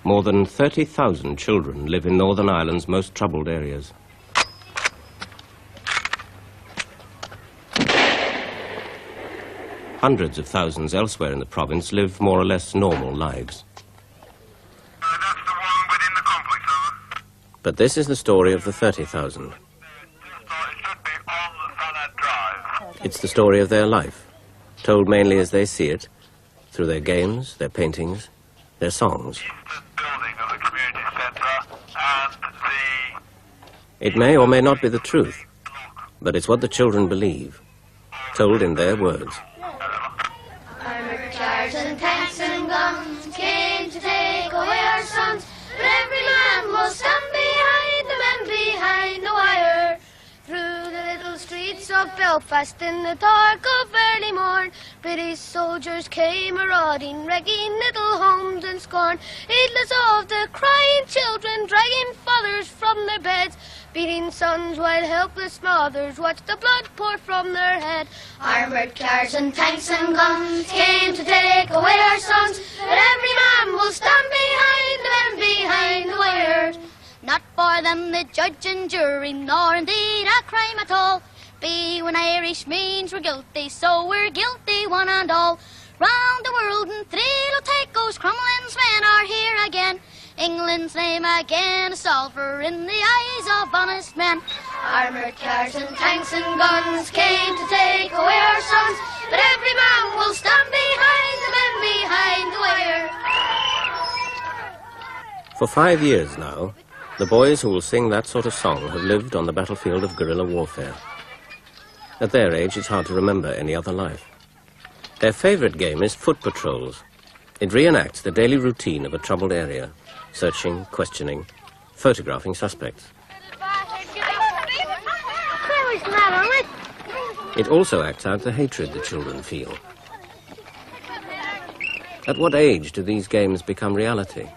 more than 30,000 children live in Northern Ireland's most troubled areas. Hundreds of thousands elsewhere in the province live more or less normal lives. That's the one within the complex, sir. But this is the story of the 30,000. It's the story of their life, told mainly as they see it, through their games, their paintings, their songs. It may or may not be the truth, but it's what the children believe, told in their words. Armoured cars and tanks and guns came to take away our sons, but every man will stand behind the men behind the wire. Through the little streets of Belfast in the dark of early morn, British soldiers came marauding, wrecking little homes in scorn, heedless of the crying children, dragging fathers from their beds, beating sons while helpless mothers watched the blood pour from their head. Armoured cars and tanks and guns came to take away our sons, but every man will stand behind the men behind the wire. Not for them the judge and jury, nor indeed a crime at all. Be when Irish means we're guilty, so we're guilty one and all. Round the world in three Lotecos, Crumlin's men are here again. England's name again, a solver in the eyes of honest men. Armoured cars and tanks and guns came to take away our sons, but every man will stand behind the men behind the wire. For 5 years now, the boys who will sing that sort of song have lived on the battlefield of guerrilla warfare. At their age, it's hard to remember any other life. Their favourite game is foot patrols. It reenacts the daily routine of a troubled area, searching, questioning, photographing suspects. It also acts out the hatred the children feel. At what age do these games become reality?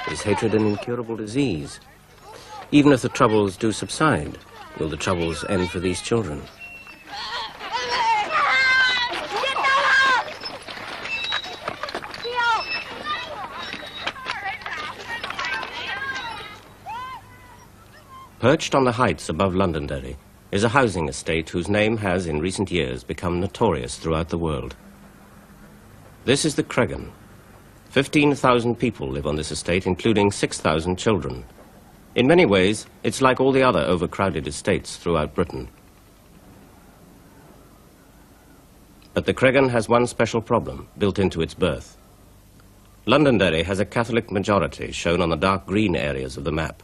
Is hatred an incurable disease? Even if the troubles do subside, will the troubles end for these children? Perched on the heights above Londonderry is a housing estate whose name has in recent years become notorious throughout the world. This is the Creggan. 15,000 people live on this estate, including 6,000 children. In many ways, it's like all the other overcrowded estates throughout Britain. But the Creggan has one special problem built into its birth. Londonderry has a Catholic majority shown on the dark green areas of the map.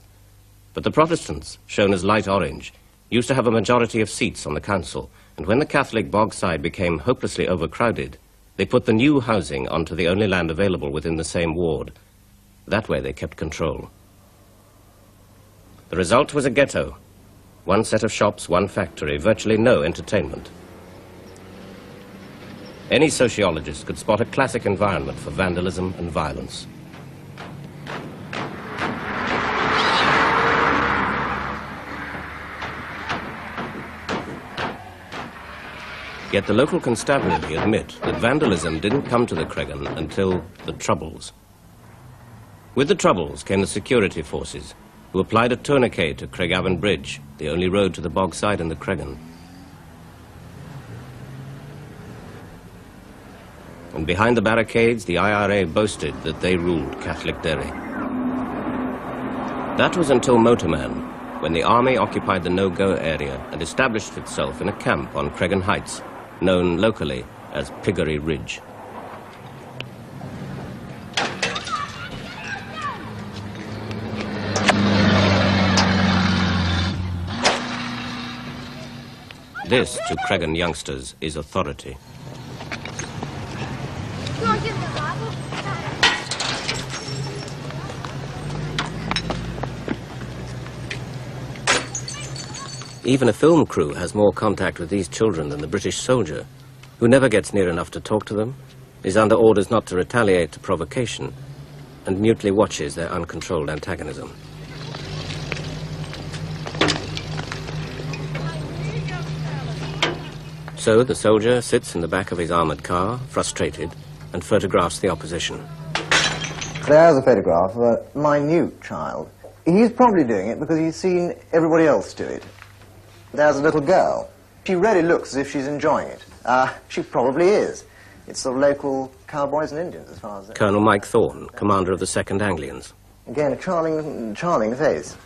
But the Protestants, shown as light orange, used to have a majority of seats on the council, and when the Catholic Bogside became hopelessly overcrowded, they put the new housing onto the only land available within the same ward. That way they kept control. The result was a ghetto. One set of shops, one factory, virtually no entertainment. Any sociologist could spot a classic environment for vandalism and violence. Yet the local constabulary admit that vandalism didn't come to the Creggan until the Troubles. With the Troubles came the security forces, who applied a tourniquet to Creggan Bridge, the only road to the Bogside and the Creggan. And behind the barricades, the IRA boasted that they ruled Catholic Derry. That was until Motorman, when the army occupied the no-go area and established itself in a camp on Creggan Heights, known locally as Piggery Ridge. This, to Creggan youngsters, is authority. Even a film crew has more contact with these children than the British soldier, who never gets near enough to talk to them, is under orders not to retaliate to provocation, and mutely watches their uncontrolled antagonism. So the soldier sits in the back of his armored car, frustrated, and photographs the opposition. There's a photograph of a minute child. He's probably doing it because he's seen everybody else do it. There's a little girl. She really looks as if she's enjoying it. She probably is. It's the local cowboys and Indians, as far as... Colonel Mike Thorne, commander of the 2nd Anglians. Again, a charming face.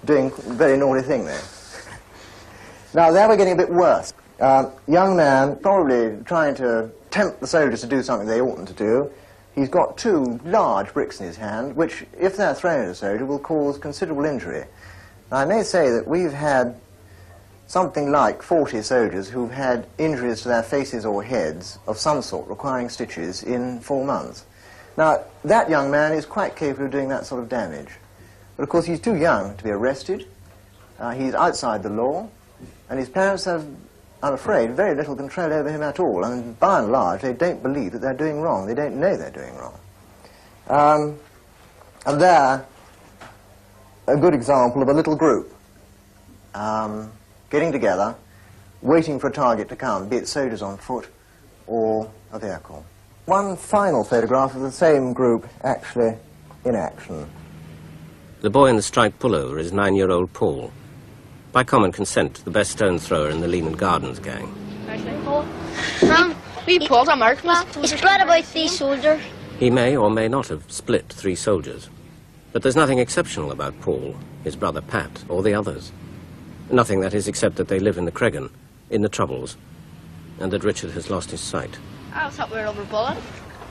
Doing a very naughty thing there. Now, there we're getting a bit worse. Young man, probably trying to tempt the soldiers to do something they oughtn't to do. He's got 2 large bricks in his hand, which, if they're thrown at a soldier, will cause considerable injury. Now, I may say that we've had something like 40 soldiers who've had injuries to their faces or heads of some sort requiring stitches in 4 months. Now, that young man is quite capable of doing that sort of damage. But of course, he's too young to be arrested. He's outside the law, and his parents have, I'm afraid, very little control over him at all. And by and large, they don't believe that they're doing wrong. They don't know they're doing wrong. And there, a good example of a little group getting together, waiting for a target to come, be it soldiers on foot or a vehicle. One final photograph of the same group actually in action. The boy in the striped pullover is 9-year-old Paul. By common consent, the best stone thrower in the Leland Gardens gang. We pulled a mark, he split about 3 soldiers. He may or may not have split 3 soldiers. But there's nothing exceptional about Paul, his brother Pat, or the others. Nothing, that is, except that they live in the Creggan, in the Troubles, and that Richard has lost his sight. I was up over Bullet.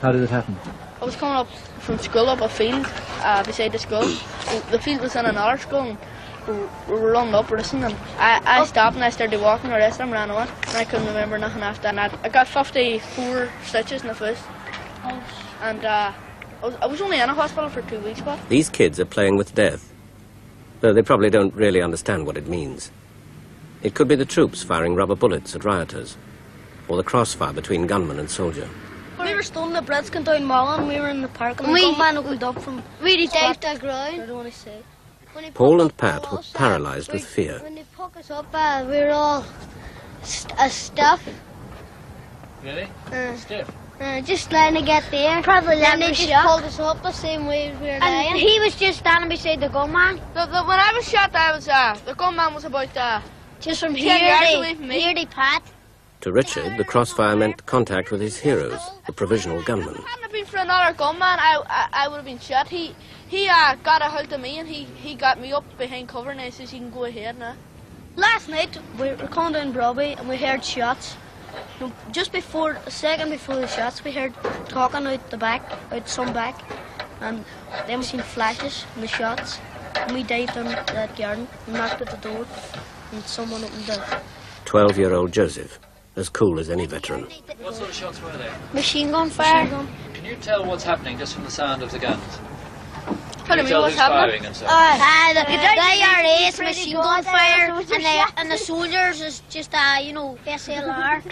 How did it happen? I was coming up from school up a field beside the school. The field was in another school, and we were running up racing, and I stopped and I started walking. The rest of them ran on, and I couldn't remember nothing after that. I got 54 stitches in the foot, and I was only in a hospital for 2 weeks. But These kids are playing with death, though they probably don't really understand what it means. It could be the troops firing rubber bullets at rioters, or the crossfire between gunman and soldier. We were stolen the Brits going down Mullen. We were in the park and the gunman opened up from... We dived the ground. I don't want to say. Paul and Pat were paralysed with fear. When they pick us up, we were all stiff. Really? Stiff? Just trying to get there. Probably then let they me just shot. pulled us up the same way we were lying. And he was just standing beside the gunman. when I was shot, the gunman was about Just from 10 here yards to away from me. here to Pat. To Richard, the crossfire meant contact with his heroes, the provisional gunmen. If it hadn't been for another gunman, I would have been shot. He got a hold of me and he got me up behind cover and he says you can go ahead now. Last night we were coming down Broadway and we heard shots. No, just before, a second before the shots, we heard talking out the back, out some back, and then we seen flashes and the shots. And we dived in that garden and knocked at the door, and someone opened the... 12-year-old Joseph, as cool as any veteran. What sort of shots were they? Machine gun fire. Can you tell what's happening just from the sound of the guns? What do you mean, what's happening? Firing and so The IRA's machine gun fire, and the soldiers is just SLR.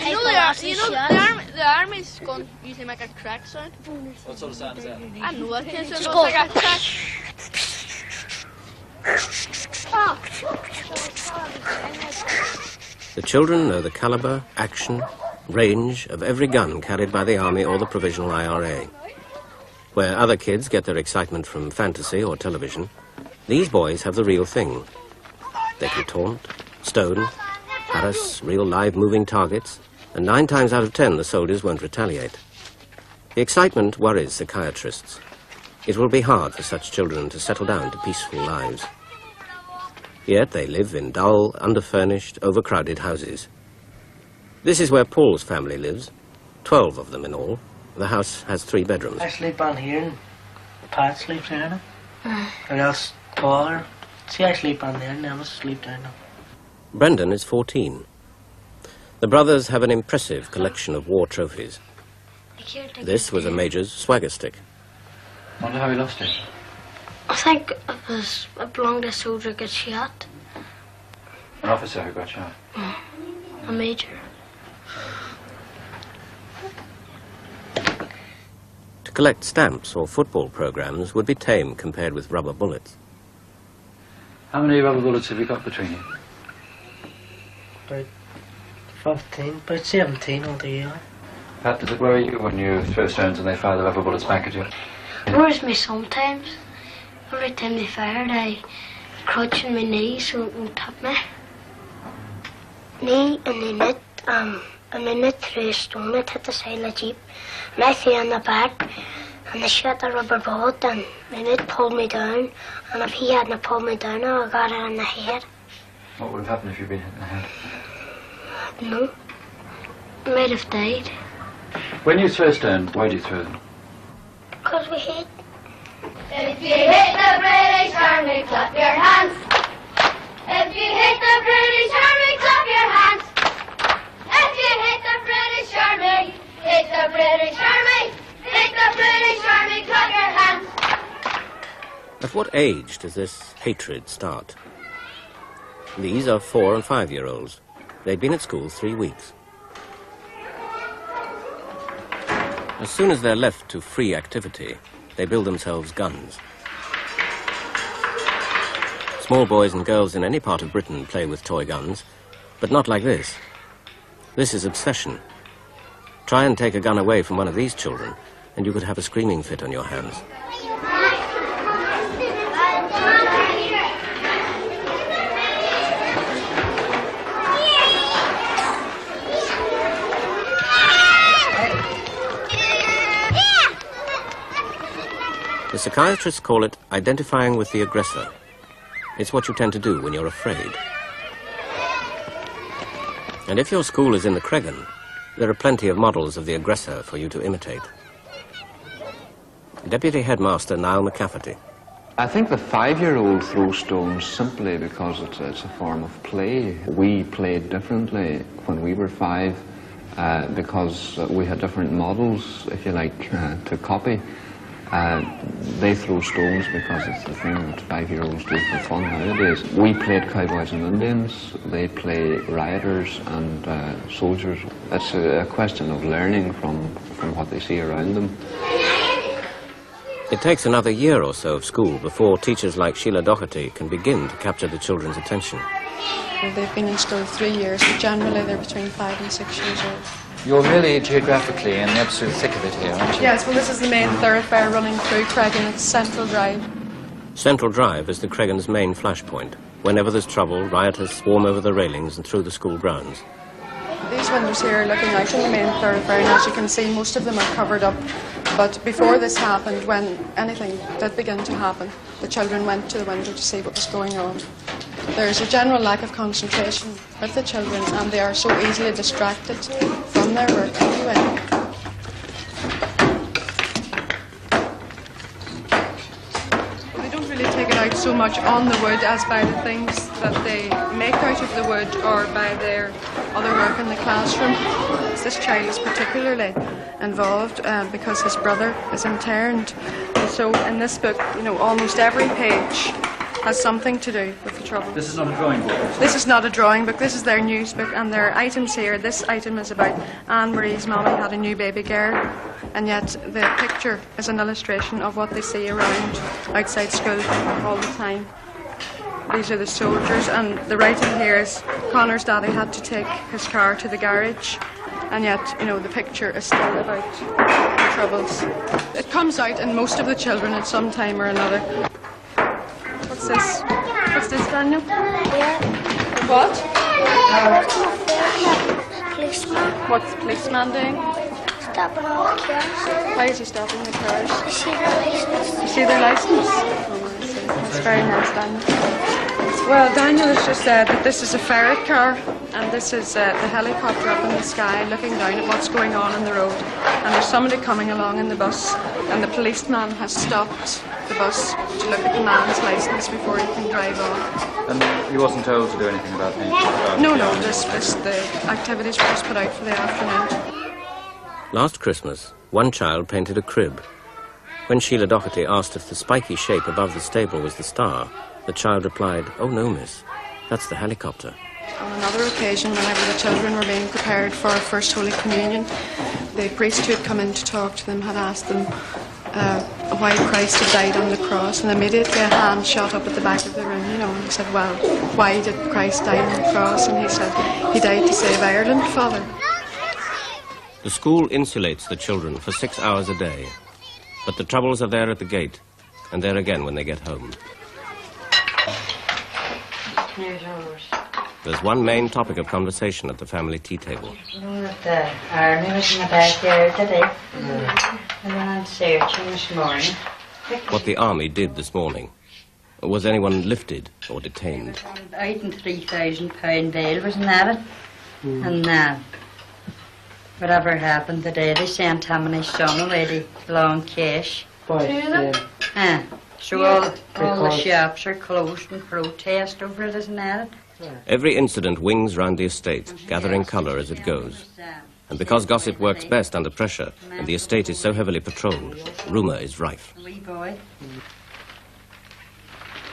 The army's gun usually make a crack sound. What sort of sound is that? I know what it is. It Just looks go. like a crack. The children know the caliber, action, range of every gun carried by the army or the provisional IRA. Where other kids get their excitement from fantasy or television, these boys have the real thing. They can taunt, stone, harass real live moving targets, and 9 times out of 10 the soldiers won't retaliate. The excitement worries psychiatrists. It will be hard for such children to settle down to peaceful lives. Yet they live in dull, underfurnished, overcrowded houses. This is where Paul's family lives, 12 of them in all. The house has 3 bedrooms. I sleep on here and Pat sleeps in it. And else father. See, I sleep on there and never sleep down there. Brendan is 14. The brothers have an impressive collection of war trophies. This was a major's swagger stick. I wonder how he lost it. I think it was a belonged to a soldier got shot. An officer who got shot. A major. To collect stamps or football programs would be tame compared with rubber bullets. How many rubber bullets have you got between you? About 15, about 17 altogether. Pat, does it worry you when you throw stones and they fire the rubber bullets back at you? It worries me sometimes. Every time they fired, I crouch on my knees so it won't tap me. Me and the net, a minute threw a stone, it hit the side of the jeep, and I fell on the back, and they shot a rubber bullet, and the net pulled me down, and if he hadn't pulled me down, I would have got it in the head. What would have happened if you'd been hit in the head? No, I might have died. When you throw stones, why do you throw them? Because we hate. If you hate the British Army, clap your hands. If you hate the British Army, clap your hands. If you hate the British Army, hate the British Army, hate the British Army, clap your hands. At what age does this hatred start? These are 4- and 5-year-olds. They've been at school 3 weeks. As soon as they're left to free activity, they build themselves guns. Small boys and girls in any part of Britain play with toy guns, but not like this. This is obsession. Try and take a gun away from one of these children, and you could have a screaming fit on your hands. The psychiatrists call it identifying with the aggressor. It's what you tend to do when you're afraid. And if your school is in the Creggan, there are plenty of models of the aggressor for you to imitate. Deputy Headmaster Niall McCafferty. I think the 5-year-old throw stones simply because it's a form of play. We played differently when we were 5 because we had different models, if you like, to copy. They throw stones because it's the thing that 5-year-olds do for fun nowadays. We played cowboys and Indians, they play rioters and soldiers. It's a question of learning from what they see around them. It takes another year or so of school before teachers like Sheila Doherty can begin to capture the children's attention. They've been in school 3 years, but generally they're between 5 and 6 years old. You're really geographically in the absolute thick of it here, aren't you? Yes, well this is the main thoroughfare running through Creggan. It's Central Drive. Central Drive is the Creggan's main flashpoint. Whenever there's trouble, rioters swarm over the railings and through the school grounds. These windows here are looking out on the main thoroughfare, and as you can see, most of them are covered up. But before this happened, when anything did begin to happen, the children went to the window to see what was going on. There's a general lack of concentration with the children, and they are so easily distracted from their work anyway. They don't really take it out so much on the wood as by the things that they make out of the wood or by their other work in the classroom. This child is particularly involved because his brother is interned. And so in this book, you know, almost every page has something to do with the trouble. This is not a drawing book. This is not a drawing book, this is their news book, and there are items here. This item is about Anne-Marie's mummy had a new baby girl, and yet the picture is an illustration of what they see around outside school all the time. These are the soldiers, and the writing here is Connor's daddy had to take his car to the garage, and yet, you know, the picture is still about the troubles. It comes out in most of the children at some time or another. What's this? What's this, Daniel? Yeah. What? Policeman. What's the policeman doing? Stopping all the cars. Why is he stopping the cars? To see their license. You see their licence? Oh, I see. That's very nice, Daniel. Well, Daniel has just said that this is a ferret car, and this is the helicopter up in the sky looking down at what's going on the road. And there's somebody coming along in the bus, and the policeman has stopped the bus to look at the man's licence before he can drive on. And he wasn't told to do anything about the... No, the activities were just put out for the afternoon. Last Christmas, one child painted a crib. When Sheila Doherty asked if the spiky shape above the stable was the star, the child replied, "Oh no, miss, that's the helicopter." On another occasion, whenever the children were being prepared for First Holy Communion, the priest who had come in to talk to them had asked them why Christ had died on the cross, and immediately a hand shot up at the back of the room, you know, and he said, "Well, why did Christ die on the cross?" And he said, "He died to save Ireland, Father." The school insulates the children for 6 hours a day, but the troubles are there at the gate, and there again when they get home. Here's ours. There's one main topic of conversation at the family tea table. You know that the army was in the backyard today? We went on searching this morning. What the army did this morning. Was anyone lifted or detained? Out in £3,000 bail, wasn't that it? And whatever happened today, they sent him and his son away to long cash. So all the shops are closed in protest over it, isn't that it? Every incident wings round the estate, gathering colour as it goes. And because gossip works best under pressure, and the estate is so heavily patrolled, rumour is rife. Wee boy.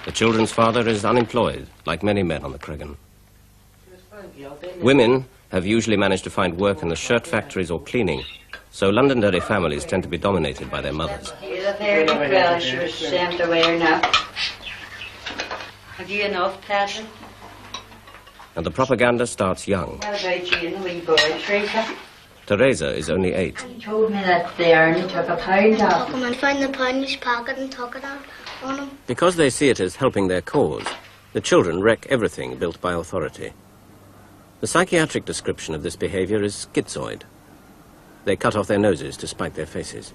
The children's father is unemployed, like many men on the Creggan. Women have usually managed to find work in the shirt factories or cleaning, so Londonderry families tend to be dominated by their mothers. Well, she was sent away now. Have you enough, Patrick? And the propaganda starts young. What about you and the wee boy, Teresa? Teresa is only 8. He told me that the army took a pound off him. And find the pound in his pocket and took it out on him. Because they see it as helping their cause, the children wreck everything built by authority. The psychiatric description of this behaviour is schizoid. They cut off their noses to spite their faces.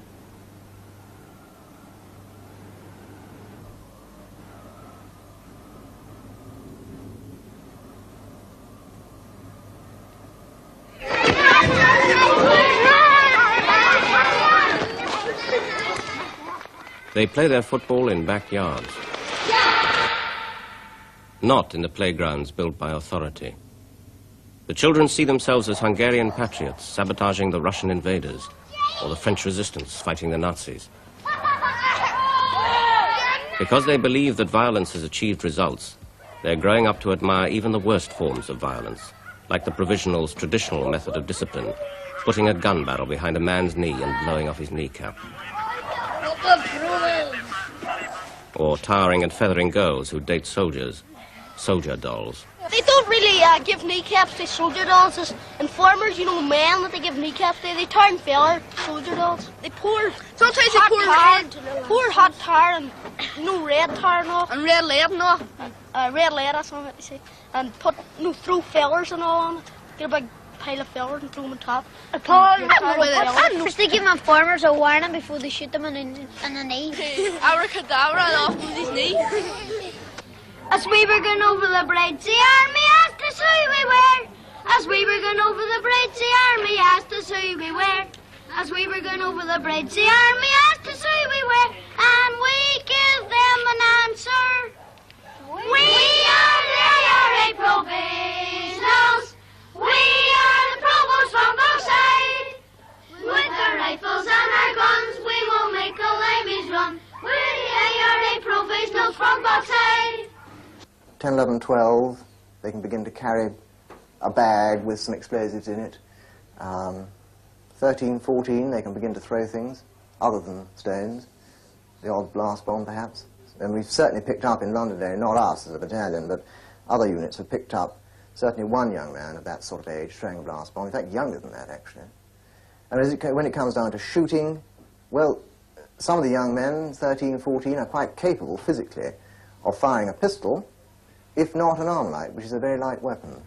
They play their football in backyards, not in the playgrounds built by authority. The children see themselves as Hungarian patriots sabotaging the Russian invaders, or the French resistance fighting the Nazis. Because they believe that violence has achieved results, they're growing up to admire even the worst forms of violence, like the provisional's traditional method of discipline, putting a gun barrel behind a man's knee and blowing off his kneecap. Or tarring and feathering girls who date soldiers, soldier dolls. They don't really give kneecaps to soldier dolls as informers, you know, men that they give kneecaps to. They tar and feather soldier dolls. They pour, sometimes they pour hot tar and, you know, red tar and all, and red lead and all. Red lead, that's what they say. And put, you know, throw feathers and all on it. Get a big pile of feathers and throw them on top. They give informers a warning before they shoot them in the knee. Abracadabra and off with his knee. As we were going over the bridge, the army asked us who we were. As we were going over the bridge, the army asked us who we were. As we were going over the bridge, the army asked us who we were. And we gave them an answer. We are the IRA provisionals. We are the provosts from both sides. With our rifles and our guns, we will make the ladies run. We're the IRA provisionals from both sides. 10, 11, 12, they can begin to carry a bag with some explosives in it. 13, 14, they can begin to throw things other than stones, the odd blast bomb perhaps. And we've certainly picked up in Londonderry, not us as a battalion, but other units have picked up certainly one young man of that sort of age throwing a blast bomb, in fact younger than that actually. And when it comes down to shooting, well, some of the young men, 13, 14, are quite capable physically of firing a pistol, if not an armalite, which is a very light weapon.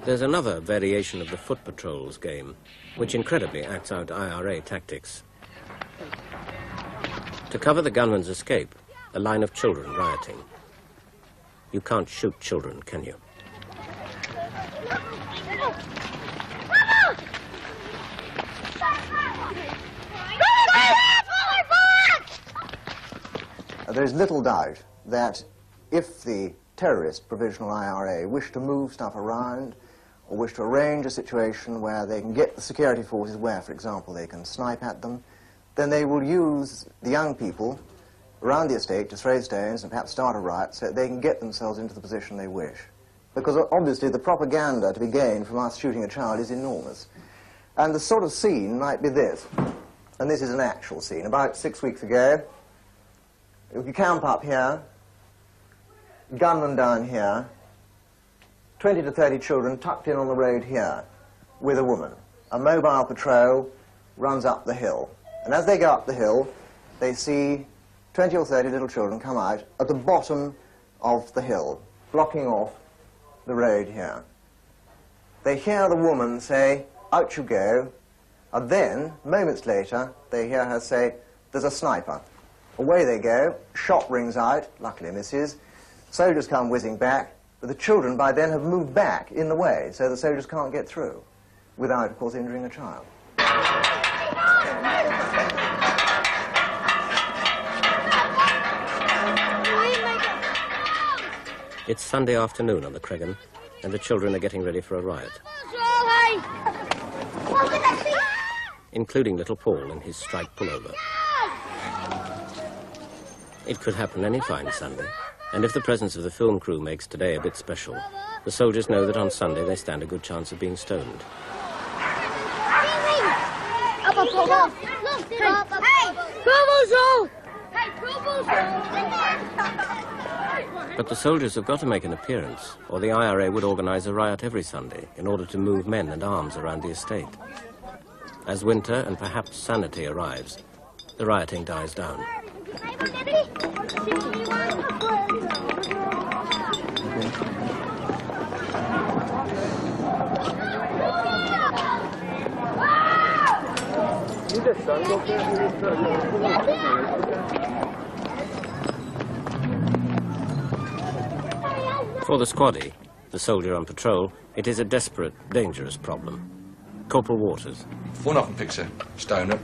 There's another variation of the foot patrols game, which incredibly acts out IRA tactics. To cover the gunman's escape, a line of children rioting. You can't shoot children, can you? There's little doubt that if the terrorist provisional IRA wish to move stuff around or wish to arrange a situation where they can get the security forces where, for example, they can snipe at them, then they will use the young people around the estate to throw stones and perhaps start a riot so that they can get themselves into the position they wish. Because obviously the propaganda to be gained from us shooting a child is enormous. And the sort of scene might be this, and this is an actual scene. About 6 weeks ago, if you camp up here, gunmen down here, 20 to 30 children tucked in on the road here with a woman. A mobile patrol runs up the hill. And as they go up the hill, they see 20 or 30 little children come out at the bottom of the hill, blocking off the road here. They hear the woman say, "Out you go," and then, moments later, they hear her say, "There's a sniper." Away they go, shot rings out, luckily misses, soldiers come whizzing back, but the children by then have moved back in the way, so the soldiers can't get through, without, of course, injuring a child. It's Sunday afternoon on the Creggan, and the children are getting ready for a riot, including little Paul in his striped pullover. It could happen any fine Sunday, and if the presence of the film crew makes today a bit special, the soldiers know that on Sunday they stand a good chance of being stoned. But the soldiers have got to make an appearance, or the IRA would organise a riot every Sunday in order to move men and arms around the estate. As winter and perhaps sanity arrives, the rioting dies down. For the squaddy, the soldier on patrol, it is a desperate, dangerous problem. Corporal Waters. If one of them picks a stone up,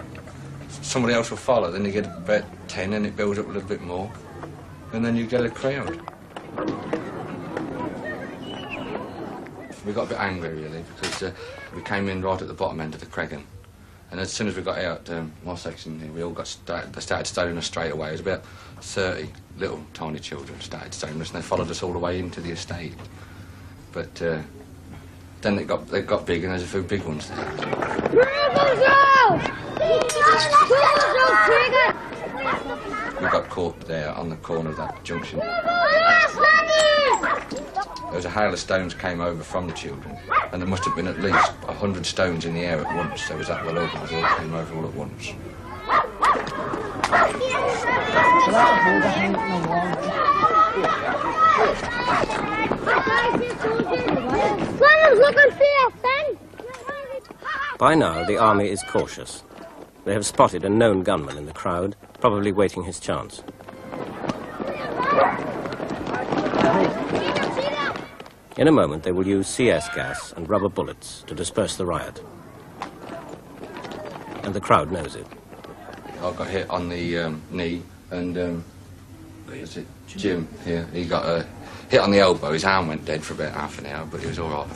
somebody else will follow, then you get about 10 and it builds up a little bit more, and then you get a crowd. We got a bit angry, really, because we came in right at the bottom end of the Creggan, and as soon as we got out, my section here, we all got they started stoning us straight away. It was about 30 little tiny children started stoning us, and they followed us all the way into the estate. But then they got big, and there's a few big ones there. We got caught there on the corner of that junction. There was a hail of stones came over from the children, and there must have been at least 100 stones in the air at once. So it was that well organised, they all came over all at once. By now, the army is cautious. They have spotted a known gunman in the crowd, probably waiting his chance. In a moment, they will use CS gas and rubber bullets to disperse the riot. And the crowd knows it. I got hit on the knee, and is it Jim here? He got hit on the elbow. His arm went dead for about half an hour, but he was all right.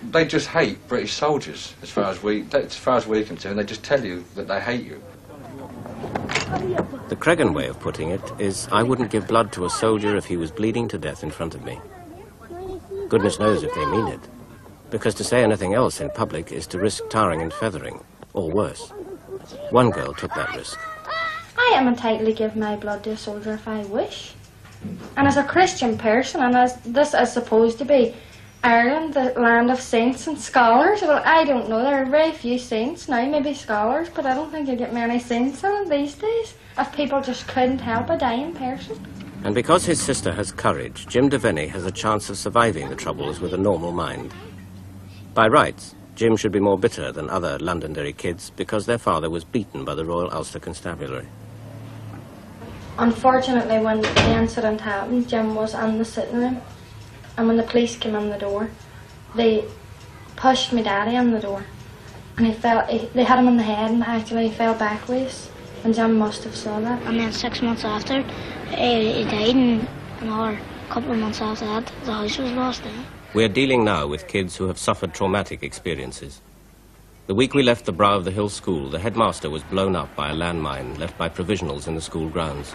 They just hate British soldiers, as far as we're concerned. They just tell you that they hate you. The Creggan way of putting it is, I wouldn't give blood to a soldier if he was bleeding to death in front of me. Goodness knows if they mean it, because to say anything else in public is to risk tarring and feathering, or worse. One girl took that risk. I am entitled to give my blood to a soldier if I wish. And as a Christian person, and as this is supposed to be Ireland, the land of saints and scholars, well, I don't know, there are very few saints now, maybe scholars, but I don't think you get many saints in it these days, if people just couldn't help a dying person. And because his sister has courage, Jim Devaney has a chance of surviving the troubles with a normal mind. By rights, Jim should be more bitter than other Londonderry kids because their father was beaten by the Royal Ulster Constabulary. Unfortunately, when the incident happened, Jim was in the sitting room, and when the police came in the door, they pushed my daddy in the door, and they had him in the head, and actually he fell backwards, and Jim must have saw that. And then 6 months after, he died, and another couple of months after that, the house was lost. We are dealing now with kids who have suffered traumatic experiences. The week we left the brow of the hill school, the headmaster was blown up by a landmine left by provisionals in the school grounds.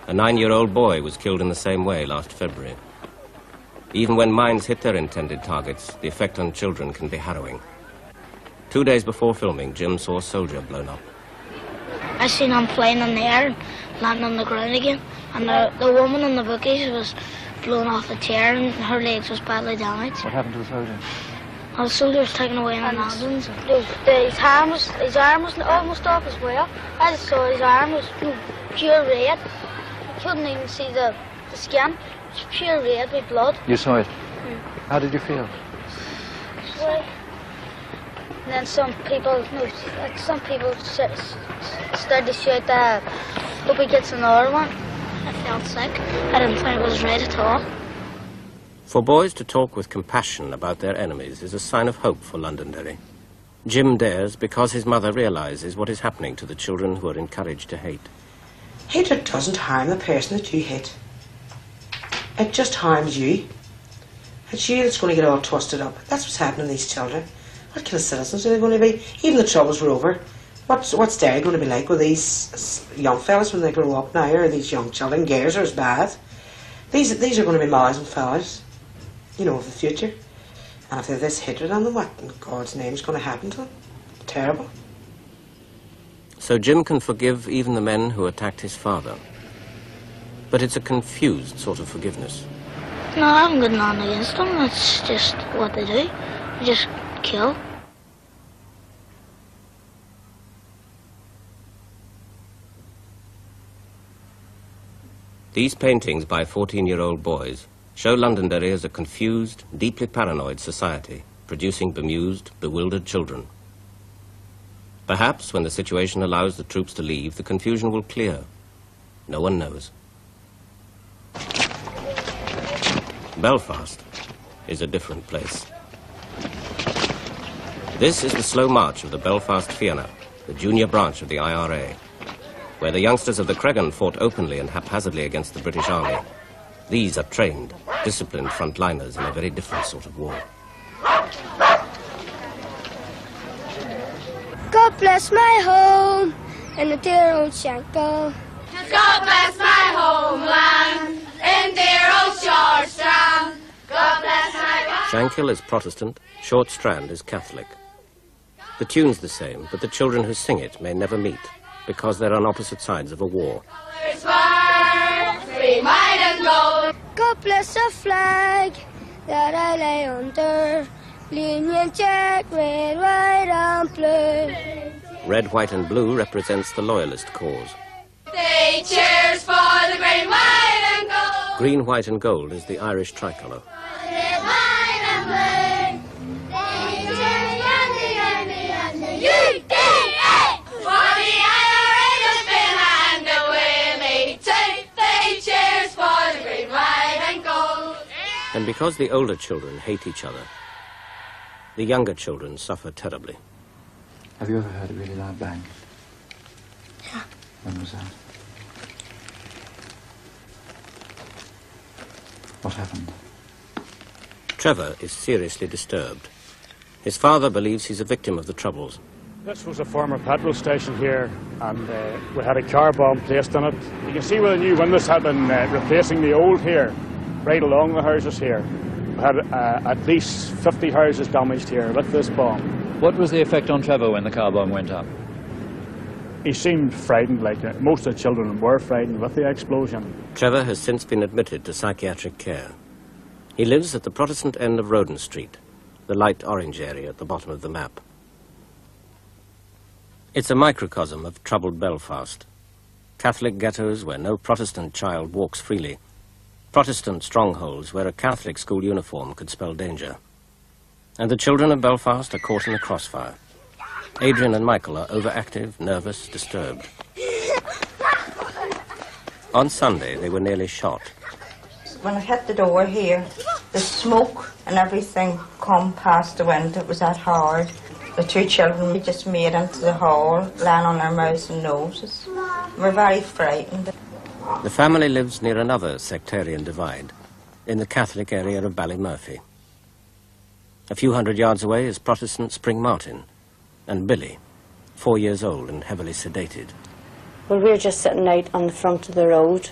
A 9-year-old boy was killed in the same way last February. Even when mines hit their intended targets, the effect on children can be harrowing. 2 days before filming, Jim saw a soldier blown up. I seen him flying in the air and landing on the ground again. And the woman in the bookies was blown off a chair and her legs was badly damaged. What happened to the soldier? The soldier was taken away in an ambulance. His arm was almost off as well. I just saw his arm was pure red. You couldn't even see the skin. It was pure red with blood. You saw it? How did you feel? Sorry. And then some people started to shout, hope he gets another one. I felt sick. I didn't think it was right at all. For boys to talk with compassion about their enemies is a sign of hope for Londonderry. Jim dares because his mother realises what is happening to the children who are encouraged to hate. Hatred doesn't harm the person that you hate. It just harms you. It's you that's going to get all twisted up. That's what's happening to these children. What kind of citizens are they going to be? Even the troubles were over. What's Derry going to be like with these young fellas when they grow up now, or these young children? Girls are as bad. These are going to be mothers and fellas, you know, of the future. And if there's this hatred on them, what in God's name is going to happen to them? Terrible. So Jim can forgive even the men who attacked his father. But it's a confused sort of forgiveness. No, I haven't got nothing against them. That's just what they do. They just kill. These paintings by 14-year-old boys show Londonderry as a confused, deeply paranoid society, producing bemused, bewildered children. Perhaps when the situation allows the troops to leave, the confusion will clear. No one knows. Belfast is a different place. This is the slow march of the Belfast Fianna, the junior branch of the IRA, where the youngsters of the Creggan fought openly and haphazardly against the British Army. These are trained, disciplined frontliners in a very different sort of war. God bless my home and the dear old Shankill. God bless my homeland in dear old Shortstrand. God bless my... Shankill is Protestant, Short Strand is Catholic. The tune's the same, but the children who sing it may never meet, because they're on opposite sides of a war. Free, white and gold. God bless the flag that I lay under, Union Jack, red, white and blue. Red, white and blue represents the loyalist cause. They cheers for the green, white and gold. Green, white and gold is the Irish tricolour. Red, white and blue. They cheers for the enemy and the UDA. For the IRA has been handed with me too. They cheers for the green, white and gold. And because the older children hate each other, the younger children suffer terribly. Have you ever heard a really loud bang? Yeah. When was that? What happened? Trevor is seriously disturbed. His father believes he's a victim of the Troubles. This was a former petrol station here, and we had a car bomb placed on it. You can see where the new windows have been replacing the old here, right along the houses here. We had at least 50 houses damaged here with this bomb. What was the effect on Trevor when the car bomb went up? He seemed frightened, like most of the children were frightened with the explosion. Trevor has since been admitted to psychiatric care. He lives at the Protestant end of Roden Street, the light orange area at the bottom of the map. It's a microcosm of troubled Belfast. Catholic ghettos where no Protestant child walks freely. Protestant strongholds where a Catholic school uniform could spell danger. And the children of Belfast are caught in the crossfire. Adrian and Michael are overactive, nervous, disturbed. On Sunday, they were nearly shot. When it hit the door here, the smoke and everything come past the window. It was that hard. The two children just made into the hall, lying on their mouths and noses. We're very frightened. The family lives near another sectarian divide, in the Catholic area of Ballymurphy. A few hundred yards away is Protestant Spring Martin, and Billy, 4 years old and heavily sedated. Well, we're just sitting out on the front of the road,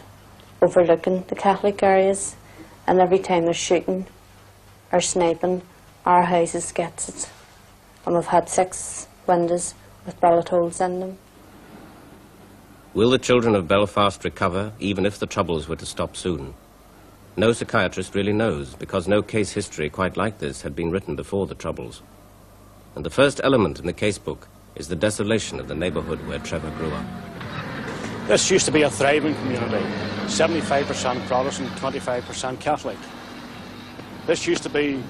overlooking the Catholic areas, and every time they're shooting or sniping, our houses gets it. And we've had 6 windows with bullet holes in them. Will the children of Belfast recover, even if the troubles were to stop soon? No psychiatrist really knows, because no case history quite like this had been written before the troubles. And the first element in the casebook is the desolation of the neighbourhood where Trevor grew up. This used to be a thriving community, 75% Protestant, 25% Catholic. This used to be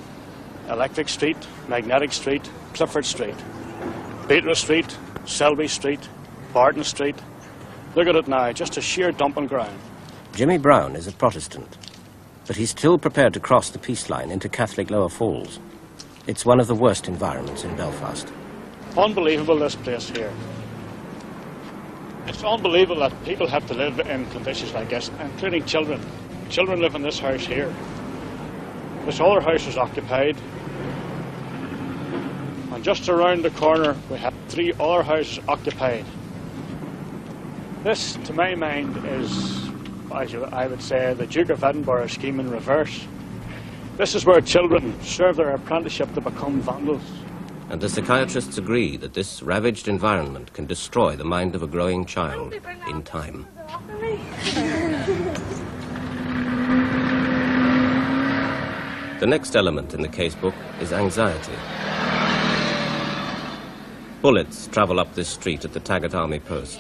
Electric Street, Magnetic Street, Clifford Street, Beatrice Street, Selby Street, Barton Street. Look at it now, just a sheer dumping ground. Jimmy Brown is a Protestant, but he's still prepared to cross the peace line into Catholic Lower Falls. It's one of the worst environments in Belfast. Unbelievable, this place here. It's unbelievable that people have to live in conditions like this, including children. Children live in this house here. This other house is occupied. And just around the corner, we have 3 other houses occupied. This, to my mind, is, I would say, the Duke of Edinburgh scheme in reverse. This is where children serve their apprenticeship to become vandals. And the psychiatrists agree that this ravaged environment can destroy the mind of a growing child in time. The next element in the casebook is anxiety. Bullets travel up this street at the Taggart Army post.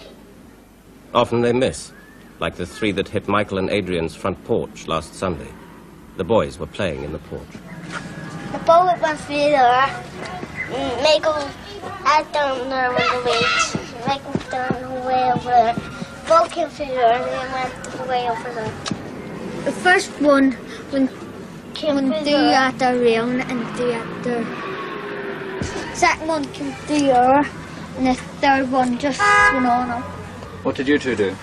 Often they miss, like the 3 that hit Michael and Adrian's front porch last Sunday. The boys were playing in the porch. The bullet went through there. Michael at down there on the weeds. Michael down way over there. Bullet came through there and then went way over there. The first one came through at the railing and through at the second one came through there, and the third one just went on up. What did you 2 do?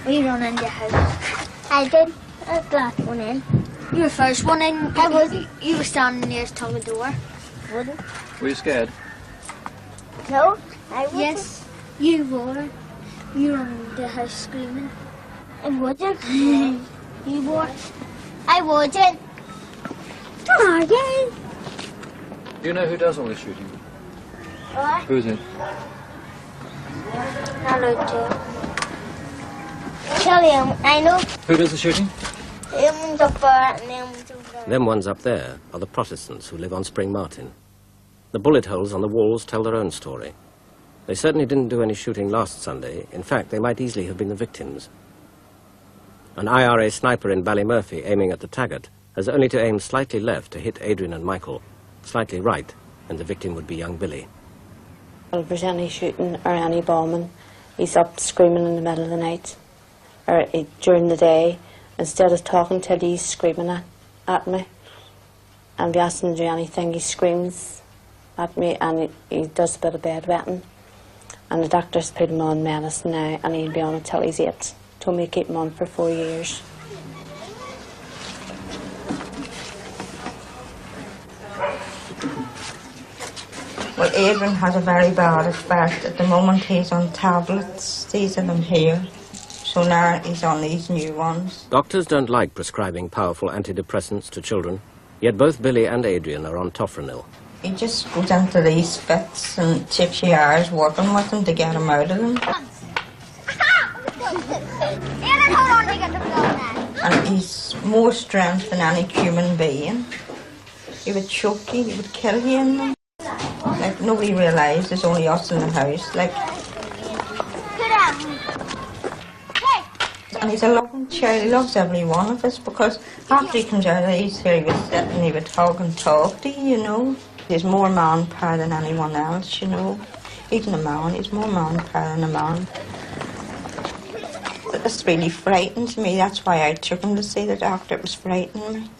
We run in the house. I did. I got one in. You were first one in. I wasn't. You were standing near the top of the door. Wouldn't. Were you scared? No, I wasn't. Yes, you were. You were in the house screaming. I wasn't. You were. I wasn't. Oh, yay. Do you know who does all the shooting? What? Who is it? I know too. Tell him, I know. Who does the shooting? Them ones up there are the Protestants who live on Spring Martin. The bullet holes on the walls tell their own story. They certainly didn't do any shooting last Sunday. In fact, they might easily have been the victims. An IRA sniper in Ballymurphy aiming at the Taggart has only to aim slightly left to hit Adrian and Michael, slightly right, and the victim would be young Billy. If there's any shooting or any bombing, he's up screaming in the middle of the night, or during the day. Instead of talking till he's screaming at me, and if he asks him to do anything, he screams at me, and he does a bit of bedwetting. And the doctors put him on medicine now, and he'll be on it till he's 8. Told me to keep him on for 4 years. Well, Adrian has a very bad effect. At the moment he's on tablets, these are them here. So now he's on these new ones. Doctors don't like prescribing powerful antidepressants to children, yet both Billy and Adrian are on Tofranil. He just goes into these fits and takes hours working with them to get him out of them. And he's more strength than any human being. He would choke you, he would kill you in them. Like, nobody realised there's only us in the house. Like, and he's a loving child. He loves every one of us, because after he comes out of these here, he would sit and he would hug and talk to you, you know. He's more manpower than anyone else, you know. Even a man, he's more manpower than a man. But this really frightens me. That's why I took him to see the doctor. It was frightening me.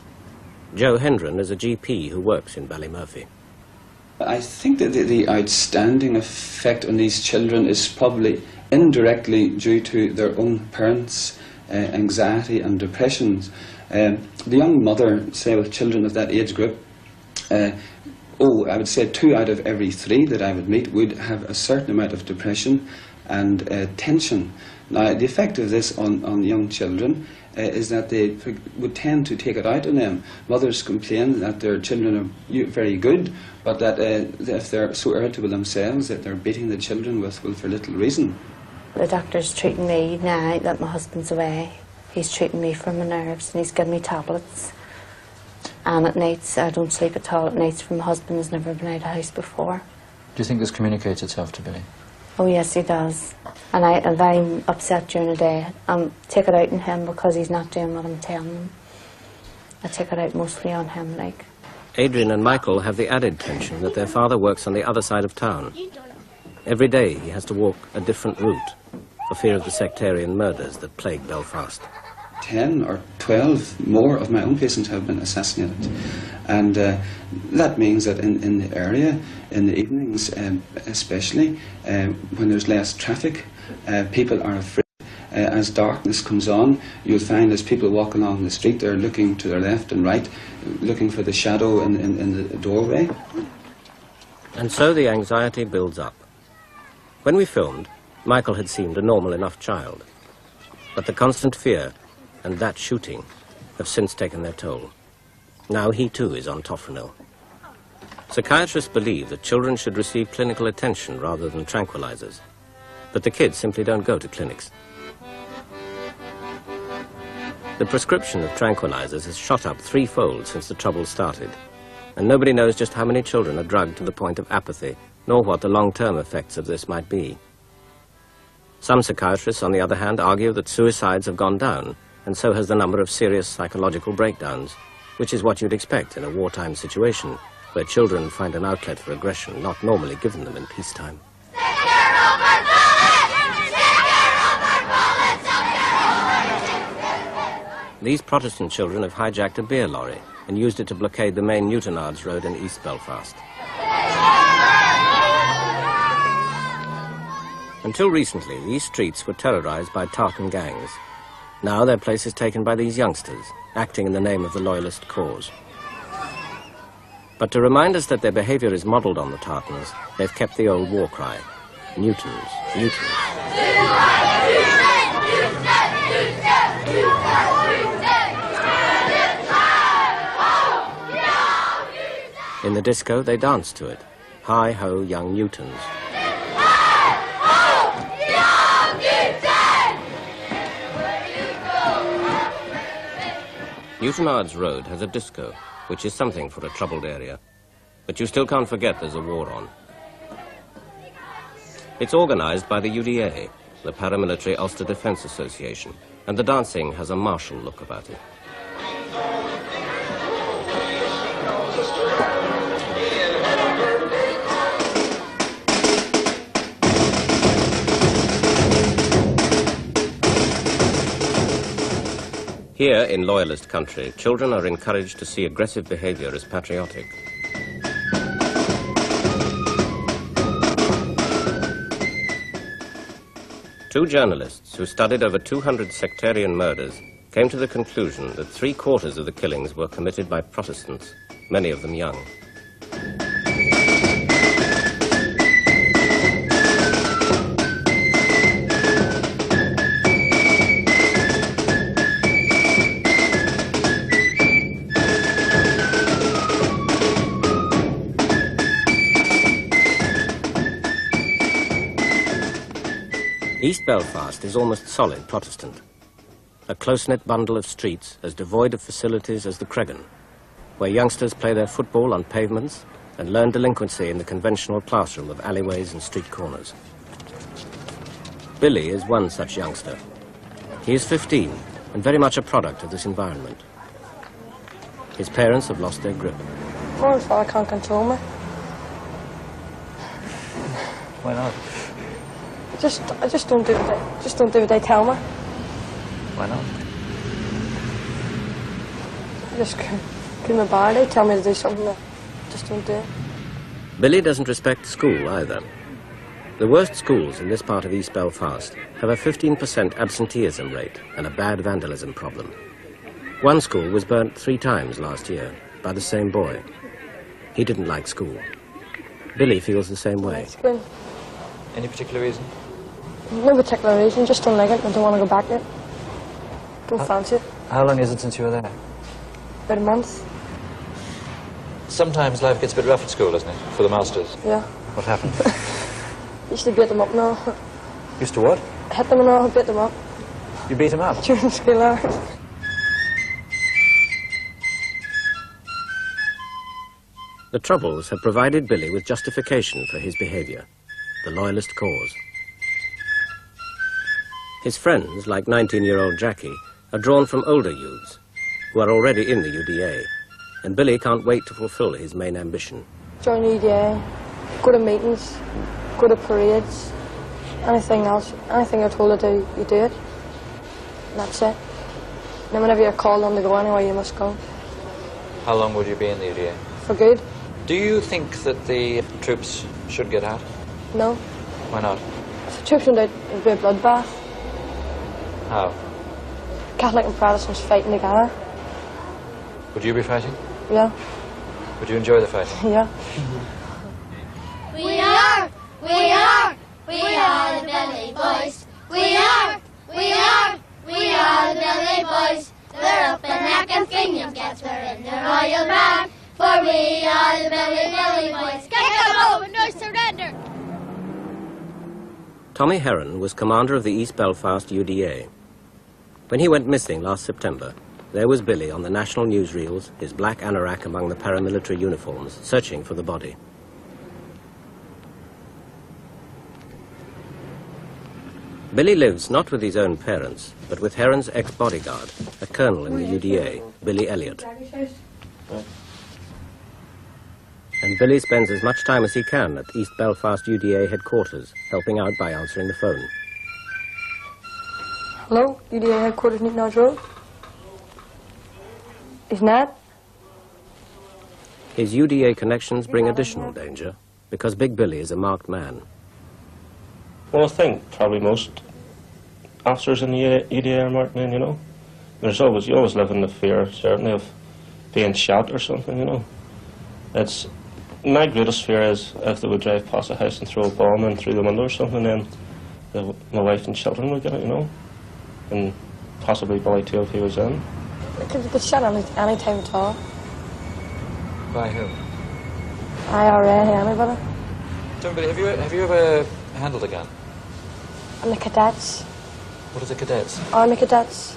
Joe Hendren is a GP who works in Ballymurphy. I think that the outstanding effect on these children is probably indirectly due to their own parents' anxiety and depressions. The young mother, say with children of that age group, I would say 2 out of every 3 that I would meet would have a certain amount of depression and tension. Now, the effect of this on young children is that they would tend to take it out on them. Mothers complain that their children are very good, but that if they're so irritable themselves that they're beating the children with for little reason. The doctor's treating me now that my husband's away. He's treating me for my nerves and he's giving me tablets. And at nights, I don't sleep at all at nights, for my husband has never been out of the house before. Do you think this communicates itself to Billy? Oh yes, he does. And if I'm upset during the day, I take it out on him because he's not doing what I'm telling him. I take it out mostly on him, like. Adrian and Michael have the added tension that their father works on the other side of town. Every day he has to walk a different route for fear of the sectarian murders that plague Belfast. 10 or 12 more of my own patients have been assassinated, and that means that in the area, in the evenings especially, when there's less traffic, people are afraid. As darkness comes on, you'll find as people walk along the street, they're looking to their left and right, looking for the shadow in the doorway. And so the anxiety builds up. When we filmed, Michael had seemed a normal enough child, but the constant fear and that shooting have since taken their toll. Now he too is on Tofranil. Psychiatrists believe that children should receive clinical attention rather than tranquilizers, but the kids simply don't go to clinics. The prescription of tranquilizers has shot up 3-fold since the trouble started, and nobody knows just how many children are drugged to the point of apathy, nor what the long-term effects of this might be. Some psychiatrists, on the other hand, argue that suicides have gone down, and so has the number of serious psychological breakdowns, which is what you'd expect in a wartime situation, where children find an outlet for aggression not normally given them in peacetime. These Protestant children have hijacked a beer lorry and used it to blockade the main Newtonards Road in East Belfast. Until recently, these streets were terrorised by tartan gangs. Now their place is taken by these youngsters, acting in the name of the loyalist cause. But to remind us that their behaviour is modelled on the tartans, they've kept the old war cry, Newtons, Newtons. In the disco, they dance to it. Hi-ho, young Newtons. Newtonards Road has a disco, which is something for a troubled area. But you still can't forget there's a war on. It's organised by the UDA, the Paramilitary Ulster Defence Association, and the dancing has a martial look about it. Here, in loyalist country, children are encouraged to see aggressive behaviour as patriotic. Two journalists who studied over 200 sectarian murders came to the conclusion that 3/4 of the killings were committed by Protestants, many of them young. East Belfast is almost solid Protestant, a close-knit bundle of streets as devoid of facilities as the Creggan, where youngsters play their football on pavements and learn delinquency in the conventional classroom of alleyways and street corners. Billy is one such youngster. He is 15 and very much a product of this environment. His parents have lost their grip. My father can't control me. Why not? I just don't do what they tell me. Why not? I just keep my bar. They tell me to do something that I just don't do. Billy doesn't respect school either. The worst schools in this part of East Belfast have a 15% absenteeism rate and a bad vandalism problem. One school was burnt 3 times last year by the same boy. He didn't like school. Billy feels the same way. Any particular reason? No particular reason, just don't like it. I don't want to go back there. Don't fancy it. How long is it since you were there? About a month. Sometimes life gets a bit rough at school, doesn't it? For the masters. Yeah. What happened? Used to beat them up now. Used to what? Hit them and all, beat them up. You beat him up? During school hours. The Troubles have provided Billy with justification for his behaviour, the Loyalist cause. His friends, like 19-year-old Jackie, are drawn from older youths who are already in the UDA, and Billy can't wait to fulfil his main ambition. Join the UDA, go to meetings, go to parades, anything else, anything you're told to do, you do it. And that's it. And then whenever you're called on to go anywhere, you must go. How long would you be in the UDA? For good? Do you think that the troops should get out? No. Why not? If the troops went out, it would be a bloodbath. How? Catholic and Protestants fighting together. Would you be fighting? Yeah. Would you enjoy the fighting? Yeah. We are the Billy Boys. We are the Billy Boys. We're up in Neck and Finian, gets we're in the Royal Band. For we are the Billy Boys. Kick them over, no surrender. Tommy Heron was commander of the East Belfast UDA. When he went missing last September, there was Billy on the national newsreels, his black anorak among the paramilitary uniforms, searching for the body. Billy lives not with his own parents, but with Heron's ex-bodyguard, a colonel in the UDA, Billy Elliott. And Billy spends as much time as he can at East Belfast UDA headquarters, helping out by answering the phone. Hello, UDA headquarters, Newton Knowles Road. Isn't that? His UDA connections bring additional danger, because Big Billy is a marked man. Well, I think probably most officers in the UDA are marked men, you know. You always live in the fear, certainly, of being shot or something, you know. My greatest fear is if they would drive past a house and throw a bomb in through the window or something, then my wife and children would get it, you know. And possibly Billy too if he was in. They could shut any time at all. By who? IRA, anybody. Tell me, have you ever handled a gun? And the cadets. What are the cadets? Army cadets.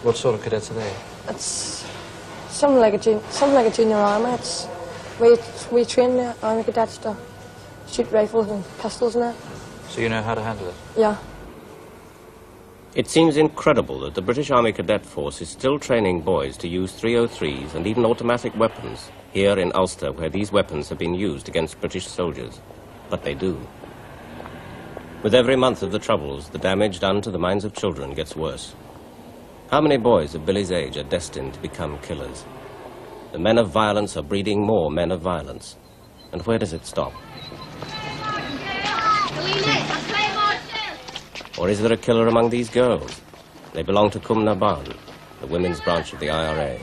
What sort of cadets are they? It's something like a junior army. It's we train the army cadets to shoot rifles and pistols and that. So you know how to handle it? Yeah. It seems incredible that the British Army Cadet Force is still training boys to use 303s and even automatic weapons here in Ulster, where these weapons have been used against British soldiers. But they do. With every month of the Troubles, the damage done to the minds of children gets worse. How many boys of Billy's age are destined to become killers? The men of violence are breeding more men of violence. And where does it stop? Or is there a killer among these girls? They belong to Cumna Ban, the women's branch of the IRA.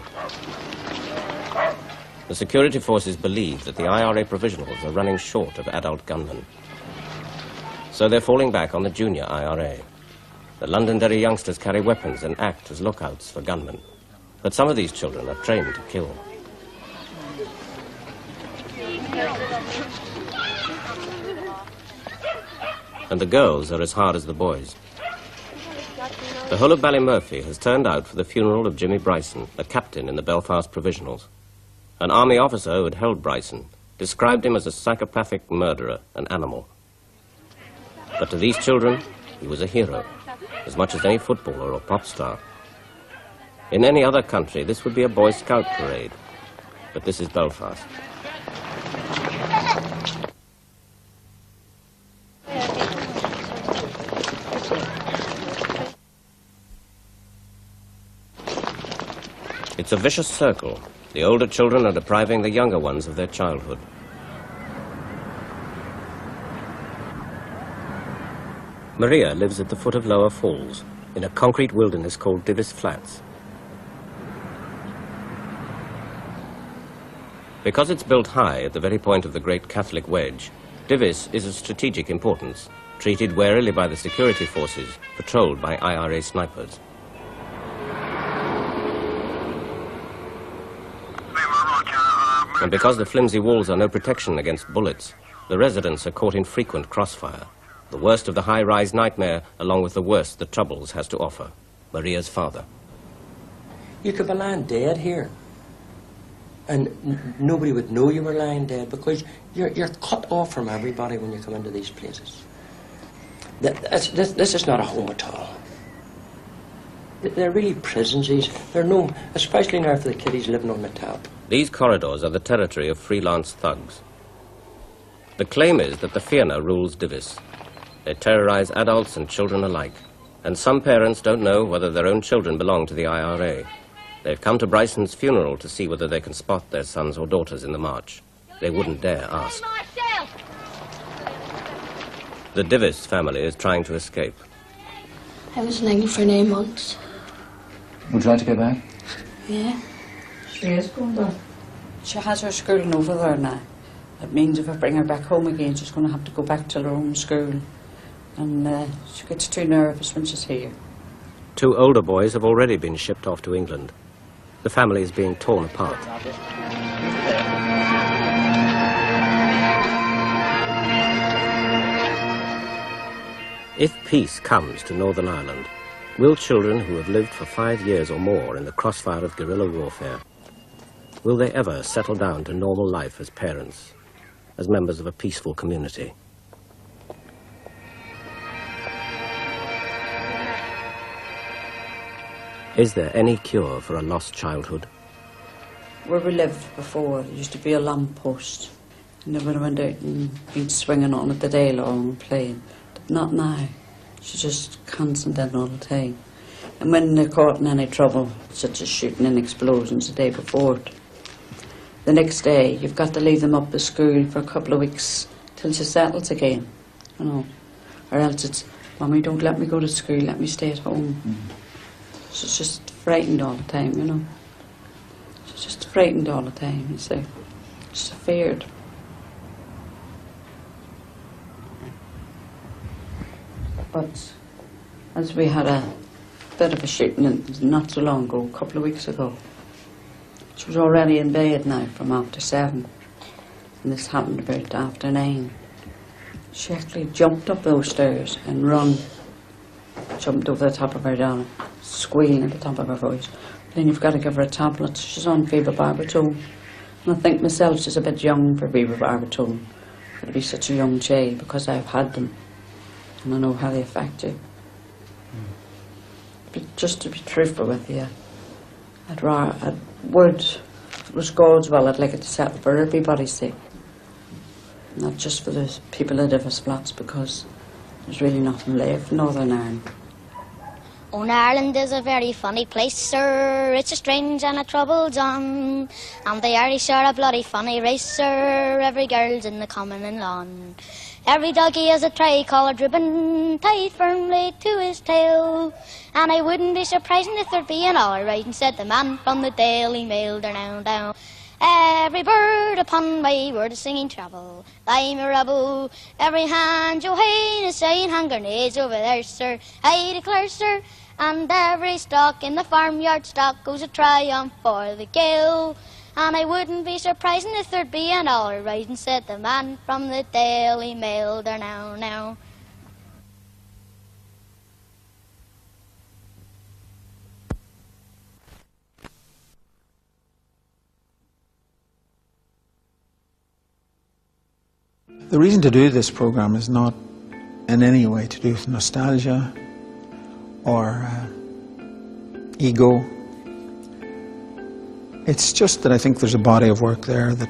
The security forces believe that the IRA provisionals are running short of adult gunmen. So they're falling back on the junior IRA. The Londonderry youngsters carry weapons and act as lookouts for gunmen. But some of these children are trained to kill. And the girls are as hard as the boys. The whole of Ballymurphy has turned out for the funeral of Jimmy Bryson, a captain in the Belfast Provisionals. An army officer who had held Bryson described him as a psychopathic murderer, an animal. But to these children, he was a hero, as much as any footballer or pop star. In any other country, this would be a Boy Scout parade. But this is Belfast. It's a vicious circle. The older children are depriving the younger ones of their childhood. Maria lives at the foot of Lower Falls, in a concrete wilderness called Divis Flats. Because it's built high at the very point of the Great Catholic Wedge, Divis is of strategic importance, treated warily by the security forces, patrolled by IRA snipers. And because the flimsy walls are no protection against bullets, the residents are caught in frequent crossfire, the worst of the high-rise nightmare, along with the worst that Troubles has to offer. Maria's father. You could be lying dead here, and nobody would know you were lying dead because you're cut off from everybody when you come into these places. This is not a home at all. They're really prisons. They're no, especially now for the kiddies living on the top. These corridors are the territory of freelance thugs. The claim is that the Fianna rules Divis. They terrorize adults and children alike, and some parents don't know whether their own children belong to the IRA. They've come to Bryson's funeral to see whether they can spot their sons or daughters in the march. They wouldn't dare ask. The Divis family is trying to escape. I was in England for 9 months. Would you like to go back? Yeah. She is going back. She has her schooling over there now. It means if I bring her back home again, she's going to have to go back to her own school. And she gets too nervous when she's here. 2 older boys have already been shipped off to England. The family is being torn apart. If peace comes to Northern Ireland, will children who have lived for 5 years or more in the crossfire of guerrilla warfare, will they ever settle down to normal life as parents, as members of a peaceful community? Is there any cure for a lost childhood? Where we lived before, there used to be a lamp post. And they would have went out and been swinging on it the day long and playing. But not now. She's just constant in all the time. And when they're caught in any trouble, such as shooting and explosions the day before, the next day you've got to leave them up at school for a couple of weeks till she settles again, you know. Or else it's, Mommy, don't let me go to school, let me stay at home. She's just frightened all the time, you know. She's just frightened all the time, you see. She's feared. But as we had a bit of a shooting not so long ago, a couple of weeks ago, she was already in bed now from after 7. And this happened about after 9. She actually jumped up those stairs and jumped over the top of her down, squealing at the top of her voice. Then you've got to give her a tablet. She's on phenobarbital. And I think myself she's a bit young for phenobarbital, to be such a young child, because I've had them. And I know how they affect you. But just to be truthful with you, I would, if it was God's will, I'd like it to settle for everybody's sake. Not just for the people at Divis flats, because there's really nothing left in Northern Ireland. Oh, Ireland is a very funny place, sir. It's a strange and a troubled zone. And the Irish are a bloody funny race, sir. Every girl's in the common and lawn. Every doggy has a tricoloured ribbon tied firmly to his tail. And I wouldn't be surprised if there'd be an all-right, said the man from the Daily Mail. Down. Every bird upon my word is singing trouble. I'm a rebel. Every hand Johann is saying hand grenades over there, sir. I declare, sir. And every stock in the farmyard stock goes a triumph for the Gael. And I wouldn't be surprised if there'd be an all-right, said the man from the Daily Mail. There now. The reason to do this program is not in any way to do with nostalgia or ego. It's just that I think there's a body of work there that